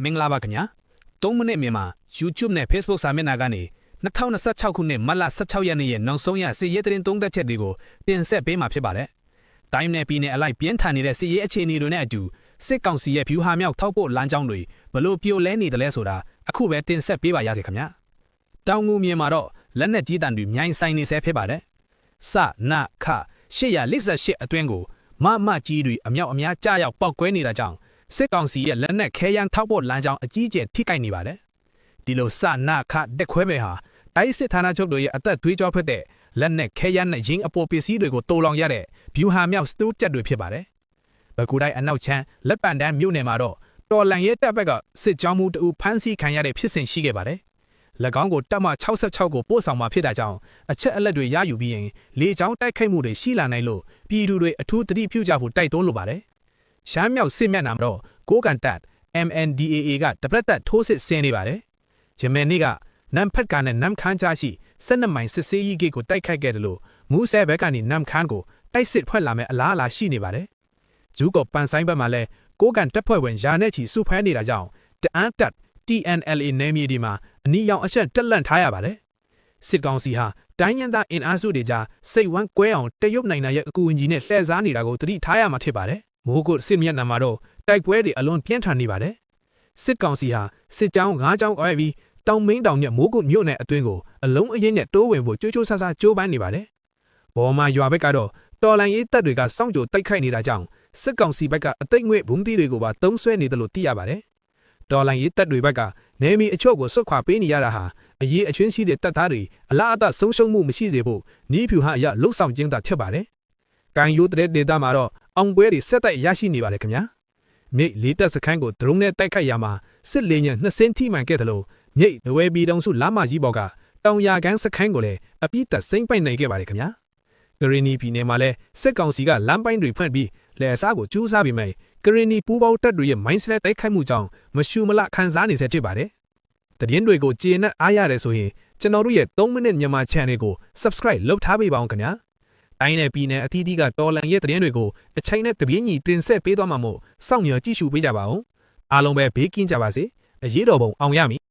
မင်္ဂလာပါခင်ဗျာ3မိနစ်မြန်မာ YouTube နဲ့ Facebook စာမျက်နှာကနေ2026ခုနှစ်မတ်လ16ရက်နေ့ရဲ့နောက်ဆုံးရစစ်ရေးသတင်းသုံးသပ်ချက်တွေကိုတင်ဆက်ပေးမှာဖြစ်ပါတယ်။တိုင်းနယ်ပြည်နယ်အလိုက်ပြင်းထန်နေတဲ့စစ်ရေးအခြေအနေတွေနဲ့အတူစစ်ကောင်စီရဲ့ဗျူဟာမြောက်ထောက်ပို့လမ်းကြောင်းတွေဘလို့ပြိုလဲနေတယ်လဲဆိုတာအခုပဲတင်ဆက်ပေးပါရစေခင်ဗျာ။တောင်ငူမြေမှာတော့လက်နက်ကြီးတန်တွေမြိုင်ဆိုင်နေဆဲဖြစ်ပါတယ်။စနခ848အတွင်းကိုမကြီးတွေအမြောက်အများကြားရောက်ပောက်ကွဲနေတာကြောင့်စစ်ကောင်စီရဲ့လက်နက်ခဲယမ်းထောက်ပို့လမ်းကြောင်းအကြီးကျယ်ထိခိုက်နေပါတယ်။ဒီလိုစနခတက်ခွဲပဲဟာတိုင်းစစ်ဌာနချုပ်တို့ရဲ့အသက်သွေးကြောဖက်တဲ့လက်နက်ခဲယမ်းနဲ့ရင်းအပေါ်ပစ္စည်းတွေကိုတိုးလောင်ရတဲ့ဗျူဟာမြောက်စတိုးချက်တွေဖြစ်ပါတယ်။ဘကူတိုင်းအနောက်ချမ်းလက်ပံတန်းမြို့နယ်မှာတော့တော်လန်ရဲတပ်ဘက်ကစစ်ကြောင်းမှုတူဖမ်းဆီးခံရတဲ့ဖြစ်စဉ်ရှိခဲ့ပါတယ်။၎င်းကိုတပ်မ66ကိုပို့ဆောင်มาဖြစ်တာကြောင့်အချက်အလက်တွေရယူပြီးရင်လေကြောင်းတိုက်ခိုက်မှုတွေရှိလာနိုင်လို့ပြည်သူတွေအထူးသတိပြုကြဖို့တိုက်တွန်းလိုပါတယ်။ရှမ်းမြောက်စစ်မျက်နှာမှာတော့ကိုကန်တပ် MNDAA ကတပတ်သက်ထိုးစစ်ဆင်နေပါတယ်။ယမန်နေ့ကနမ်ဖတ်ကနဲ့နမ်ခန်းကြားရှိ12မိုင်စစ်စေးကြီးဂိတ်ကိုတိုက်ခိုက်ခဲ့တယ်လို့မူးဆဲဘက်ကနေနမ်ခန်းကိုတိုက်စစ်ဖွဲ့လာမဲ့အလားအလာရှိနေပါတယ်။ဂျူးကောပန်ဆိုင်ဘက်မှာလည်းကိုကန်တပ်ဖွဲ့ဝင်ယာနဲ့ချီစုဖမ်းနေတာကြောင့်တအန်းတပ် TNLA နယ်မြေဒီမှာအနီရောင်အချက်တက်လန့်ထားရပါတယ်။စစ်ကောင်စီဟာတိုင်းရင်းသားအင်အားစုတွေကြားစိတ်ဝမ်းကွဲအောင်တရုတ်နိုင်ငံရဲ့အကူအညီနဲ့လှည့်စားနေတာကိုသတိထားရမှာဖြစ်ပါတယ်။မိုးကုတ်စစ်မျက်နှာမှာတော့တိုက်ပွဲတွေအလွန်ပြင်းထန်နေပါတယ်။စစ်ကောင်စီဟာစစ်ကြောင်း9ကြောင်းအော်ပြီးတောင်မင်းတောင်နဲ့မိုးကုတ်မြို့နယ်အတွင်းကိုအလုံးအရင်နဲ့တိုးဝင်ဖို့ကြိုးဆဆကြိုးပမ်းနေပါတယ်။ဘော်မာရွာဘက်ကတော့တော်လန်ရေးတပ်တွေကစောင့်ကြိုတိုက်ခိုက်နေတာကြောင့်စစ်ကောင်စီဘက်ကအသိငွေ့ဘုံတီတွေကိုပါတုံးဆွဲနေတယ်လို့သိရပါတယ်။တော်လန်ရေးတပ်တွေဘက်ကနေမီအချို့ကိုစွတ်ခွာပေးနေရတာဟာအရေးအချင်းရှိတဲ့တပ်သားတွေအလားအသဆုံးရှုံးမှုမရှိစေဖို့နီးဖြူဟာအရလှုပ်ဆောင်ခြင်းသာဖြစ်ပါတယ်။ကန်ယိုတဲ့ဒေတာမှာတော့အောင်ပွဲတွေဆက်တိုက်ရရှိနေပါတယ်ခင်ဗျာ။မြိတ်လေးတပ်စခန်းကိုဒရုန်းနဲ့တိုက်ခိုက်ရမှာစစ်လေယာဉ်2စင်းထိမှန်ခဲ့တယ်လို့မြိတ်ဒဝဲပြည်တောင်စုလမ်းမကြီးပေါ်ကတောင်ရကန်းစခန်းကိုလည်းအပြစ်သက်စိမ့်ပိုက်နိုင်ခဲ့ပါတယ်ခင်ဗျာ။ကရင်နီပြည်နယ်မှာလည်းစစ်ကောင်စီကလမ်းပိုင်းတွေဖွင့်ပြီးလက်အစားကိုကျူးစားပြီးမှကရင်နီပူးပေါင်းတပ်တွေရဲ့မိုင်းစလက်တိုက်ခိုက်မှုကြောင့်မရှူမလခန်းစားနေစေဖြစ်ပါတယ်။တည်င်းတွေကိုကျေနပ်အားရတယ်ဆိုရင်ကျွန်တော်တို့ရဲ့3မိနစ်မြန်မာ channel ကို subscribe လုပ်ထားပေးပါအောင်ခင်ဗျာ။တိုင်းနယ်ပြည်နယ်အသီးသီးကတော်လန်ရဲ့တည်င်းတွေကိုအချိန်နဲ့တပြေးညီတင်ဆက်ပေးသွားမှာမို့စောင့်မျှော်ကြည့်ရှုပေးကြပါဦး။အားလုံးပဲဘေးကင်းကြပါစေ။အရေးတော်ပုံအောင်ရမည်